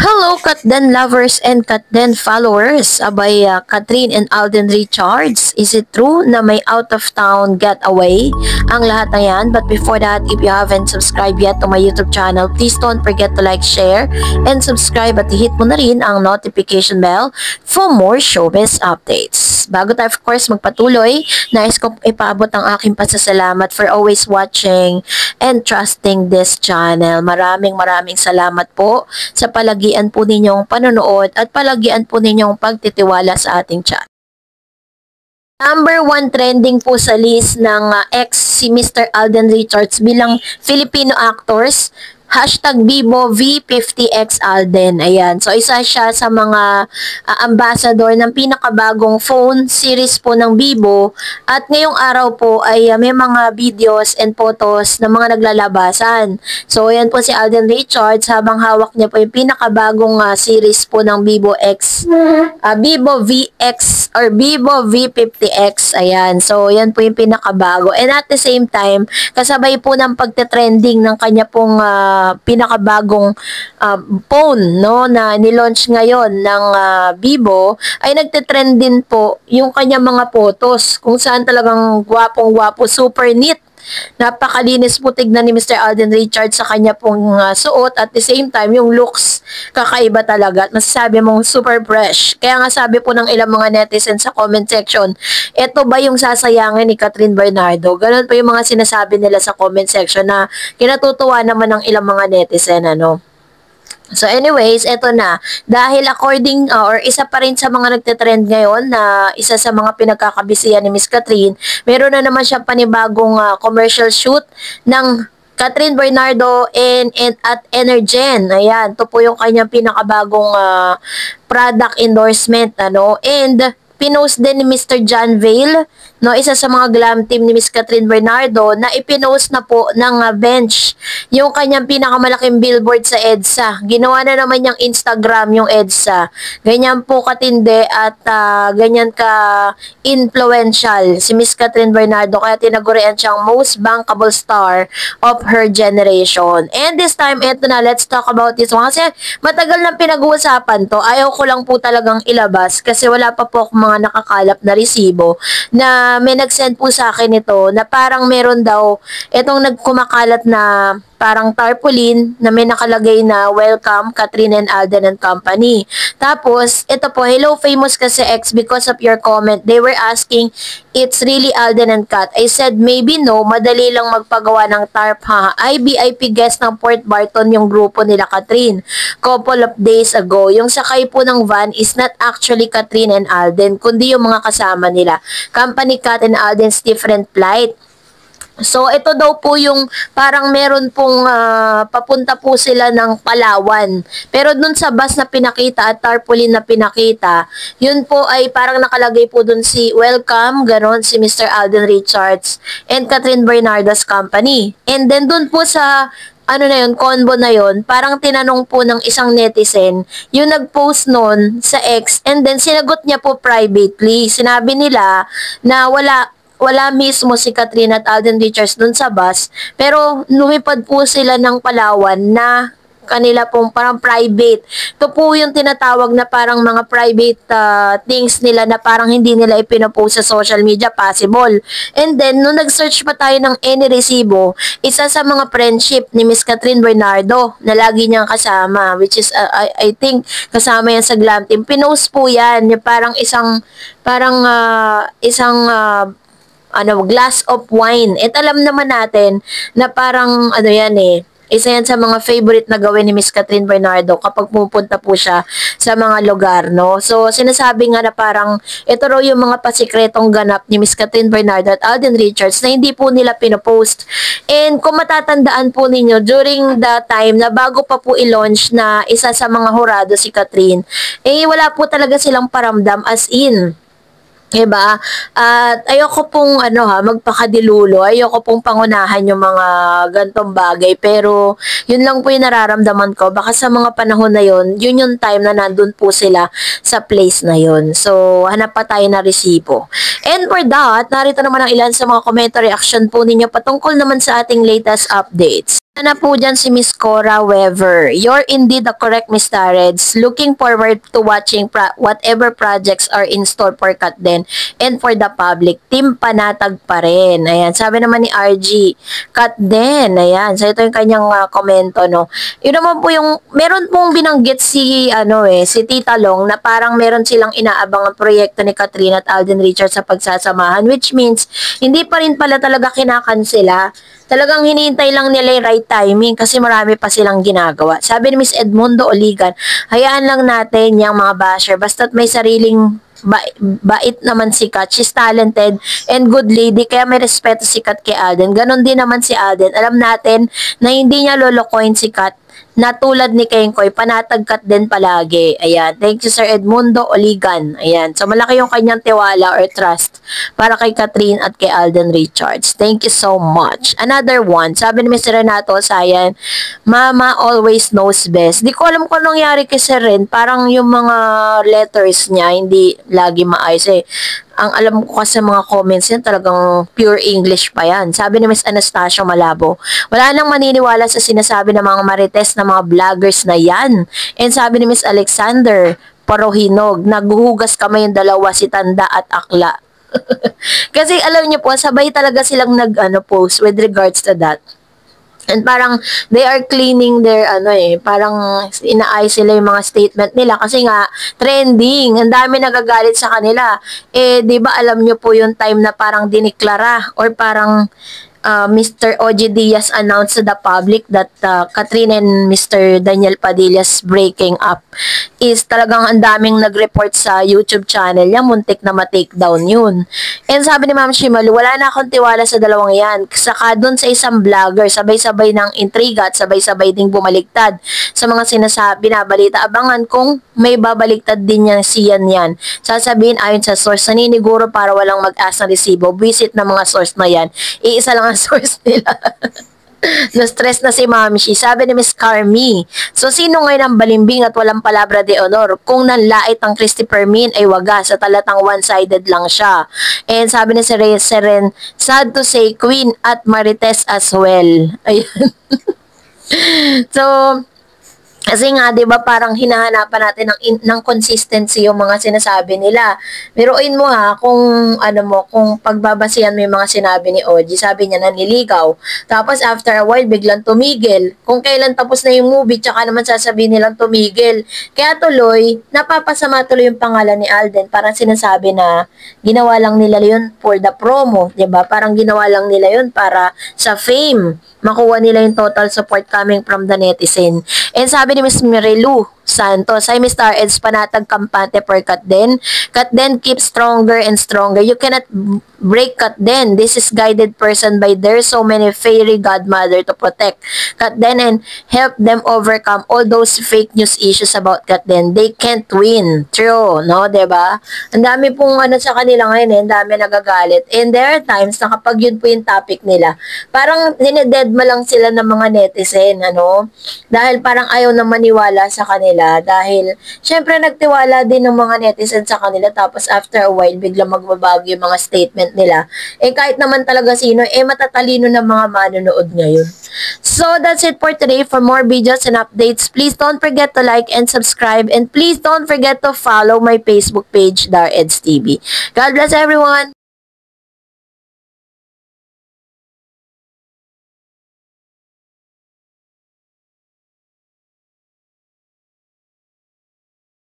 Hello, Katden lovers and Katden followers. Abay, Catherine and Alden Richards. Is it true na may out-of-town getaway? Ang lahat na yan. But before that, if you haven't subscribed yet to my YouTube channel, please don't forget to like, share, and subscribe at hit mo na rin ang notification bell for more showbiz updates. Bago tayo, of course, magpatuloy, nais ko ipaabot ang aking pasasalamat for always watching and trusting this channel. Maraming salamat po sa palagian po ninyong panonood at palagian po ninyong pagtitiwala sa ating chat. Number 1 trending po sa list ng ex si Mr. Alden Richards bilang Filipino actors. #Bibo V50X Alden. Ayan. So, isa siya sa mga ambassador ng pinakabagong phone series po ng Bibo. At ngayong araw po ay may mga videos and photos ng mga naglalabasan. So, ayan po si Alden Richards habang hawak niya po yung pinakabagong series po ng Bibo X. Bibo VX or Bibo V50X. Ayan. So, ayan po yung pinakabago. And at the same time, kasabay po ng pagte-trending ng kanya pong pinakabagong phone no na nilaunch ngayon ng Bibo ay nagte-trend din po yung kanya mga photos kung saan talagang gwapong-gwapo, super neat. Napakalinis po tignan ni Mr. Alden Richards sa kanya pong suot at the same time yung looks kakaiba talaga at masasabi mong super fresh. Kaya nga sabi po ng ilang mga netizens sa comment section, eto ba yung sasayangin ni Catherine Bernardo? Ganun po yung mga sinasabi nila sa comment section na kinatutuwa naman ng ilang mga netizen ano. So anyways, eto na. Dahil according or isa pa rin sa mga nagte-trend ngayon na isa sa mga pinagkakabisihan ni Miss Catherine, meron na naman siya panibagong commercial shoot ng Catherine Bernardo at Energen. Ayan, ito po yung kanyang pinakabagong product endorsement ano. And pinost din ni Mr. John Vale, no, isa sa mga glam team ni Miss Catherine Bernardo na ipinost na po ng bench yung kanyang pinakamalaking billboard sa EDSA. Ginawa na naman niyang Instagram yung EDSA. Ganyan po katindi at ganyan ka influential si Miss Catherine Bernardo kaya tinagurian siyang most bankable star of her generation. And this time, eto na, let's talk about this one. Kasi matagal nang pinag-uusapan to. Ayaw ko lang po talagang ilabas kasi wala pa po akong mga nakakalap na resibo na may nag-send po sa akin ito na parang meron daw itong nagkumakalat na parang tarpaulin na may nakalagay na welcome Catherine and Alden and Company. Tapos, ito po, hello famous kasi X because of your comment. They were asking, it's really Alden and Kat. I said, maybe no, madali lang magpagawa ng tarp ha. I VIP guest ng Port Barton yung grupo nila Catherine. Couple of days ago, yung sakay po ng van is not actually Catherine and Alden, kundi yung mga kasama nila. Company Kat and Alden's different flight. So, ito daw po yung parang meron pong papunta po sila ng Palawan. Pero dun sa bus na pinakita at tarpaulin na pinakita, yun po ay parang nakalagay po dun si welcome, ganon, si Mr. Alden Richards and Catherine Bernardo's company. And then dun po sa ano na yun, combo na yun, parang tinanong po ng isang netizen, yung nag-post nun sa X, and then sinagot niya po privately. Sinabi nila na wala mismo si Catherine at Alden Richards dun sa bus, pero lumipad po sila ng Palawan na kanila pong parang private. Ito po yung tinatawag na parang mga private things nila na parang hindi nila ipinopost sa social media, possible. And then, nung nag-search pa tayo ng any resibo, isa sa mga friendship ni Miss Catherine Bernardo na lagi niyang kasama, which is, I think, kasama yan sa glam team. Pinost po yan, yung parang isang glass of wine. At alam naman natin na parang ano yan isa yan sa mga favorite na gawin ni Miss Catherine Bernardo kapag pupunta po siya sa mga lugar, no? So, sinasabi nga na parang ito raw yung mga pasikretong ganap ni Miss Catherine Bernardo at Alden Richards na hindi po nila pinopost. And kung matatandaan po ninyo, during the time na bago pa po i-launch na isa sa mga hurado si Catherine, wala po talaga silang paramdam as in. Diba? At ayoko pong magpakadilulo, ayoko pong pangunahan yung mga gantong bagay, pero yun lang po yung nararamdaman ko. Baka sa mga panahon na yun, yun yung time na nandun po sila sa place na yun. So, hanap pa tayo na resibo. And for that, narito naman ang ilan sa mga comment reaction po ninyo patungkol naman sa ating latest updates. Na po dyan si Miss Cora Weaver. You're indeed the correct Miss Tareds. Looking forward to watching whatever projects are in store for Katden and for the public. Team Panatag pa rin. Ayan. Sabi naman ni RG, Katden. Ayan. So ito yung kanyang komento, no. Yun naman po yung, meron pong binanggit si, si Tita Long na parang meron silang inaabangang proyekto ni Katrina at Alden Richards sa pagsasamahan, which means, hindi pa rin pala talaga kinakansela. Talagang hinihintay lang nila yung right timing kasi marami pa silang ginagawa. Sabi ni Miss Edmundo Oligan, hayaan lang natin yung mga basher basta't may sariling bait naman si Kat. She's talented and good lady kaya may respeto si Kat kay Alden. Ganon din naman si Alden. Alam natin na hindi niya lolokohin si Kat na tulad ni Kengkoy, panatagkat din palagi. Ayan. Thank you, Sir Edmundo Oligan. Ayan. So, malaki yung kanyang tiwala or trust para kay Catherine at kay Alden Richards. Thank you so much. Another one. Sabi ni Mr. Renato Sayan, Mama always knows best. Di ko alam kung nangyari kay Sir Ren. Parang yung mga letters niya, hindi lagi maayos eh. Ang alam ko kasi mga comments niya talagang pure English pa yan. Sabi ni Miss Anastasia Malabo, wala nang maniniwala sa sinasabi ng mga marites na mga vloggers na yan. And sabi ni Miss Alexander Parohinog, naghuhugas kamay yung dalawa, si Tanda at Akla. Kasi alam niyo po, sabay talaga silang post with regards to that. And parang they are cleaning their parang inaayos sila yung mga statement nila kasi nga trending. Ang dami nagagalit sa kanila. Eh 'di ba alam niyo po yung time na parang diniklara or parang Mr. OG Diaz announced to the public that Catherine and Mr. Daniel Padilla's breaking up is talagang ang daming nag-report sa YouTube channel niya, muntik na ma-take down yun. And sabi ni Ma'am Shimalu, wala na akong tiwala sa dalawang yan. Saka doon sa isang vlogger, sabay-sabay ng intriga at sabay-sabay ding bumaligtad sa mga binabalita. Abangan kung may babaliktad din yan siyan yan. Sasabihin ayon sa source, naniniguro para walang mag-asa resibo. Visit ng mga source na yan. Iisa lang ang source nila. Na-stress na si Ma'am Shi. Sabi ni Miss Carmi, so sino ngayon ang balimbing at walang palabra de honor? Kung nanlait ang Christopher Min ay wagas sa talatang one-sided lang siya. And sabi ni Seren, sad to say Queen at Marites as well. Ayun. So, kasi nga, di ba, parang hinahanapan natin ng consistency yung mga sinasabi nila. Biruin mo ha, kung kung pagbabasihan mo yung mga sinabi ni Oji, sabi niya nanliligaw. Tapos after a while, biglang tumigil. Kung kailan tapos na yung movie, tsaka naman sasabihin nilang tumigil. Kaya tuloy, napapasama tuloy yung pangalan ni Alden. Parang sinasabi na ginawa lang nila yun for the promo, di ba? Parang ginawa lang nila yun para sa fame. Makuha nila yung total support coming from the netizen. And sabi ni Miss Mirelu Santos, ay Mr. Eds, panatag kampante per Katden. Katden keeps stronger and stronger. You cannot break Katden. This is guided person by there so many fairy godmother to protect Katden and help them overcome all those fake news issues about Katden. They can't win. True, no? Diba? Ang dami pong sa kanila ngayon ang dami nagagalit. And there are times na kapag yun po yung topic nila, parang dinededma lang sila ng mga netizen, dahil parang ayaw na maniwala sa kanila dahil syempre nagtiwala din ng mga netizen sa kanila tapos after a while biglang magbabago yung mga statement nila. Eh kahit naman talaga sino, matatalino ng mga manonood ngayon. So that's it for today. For more videos and updates, please don't forget to like and subscribe and please don't forget to follow my Facebook page, Dar Eds TV. God bless everyone!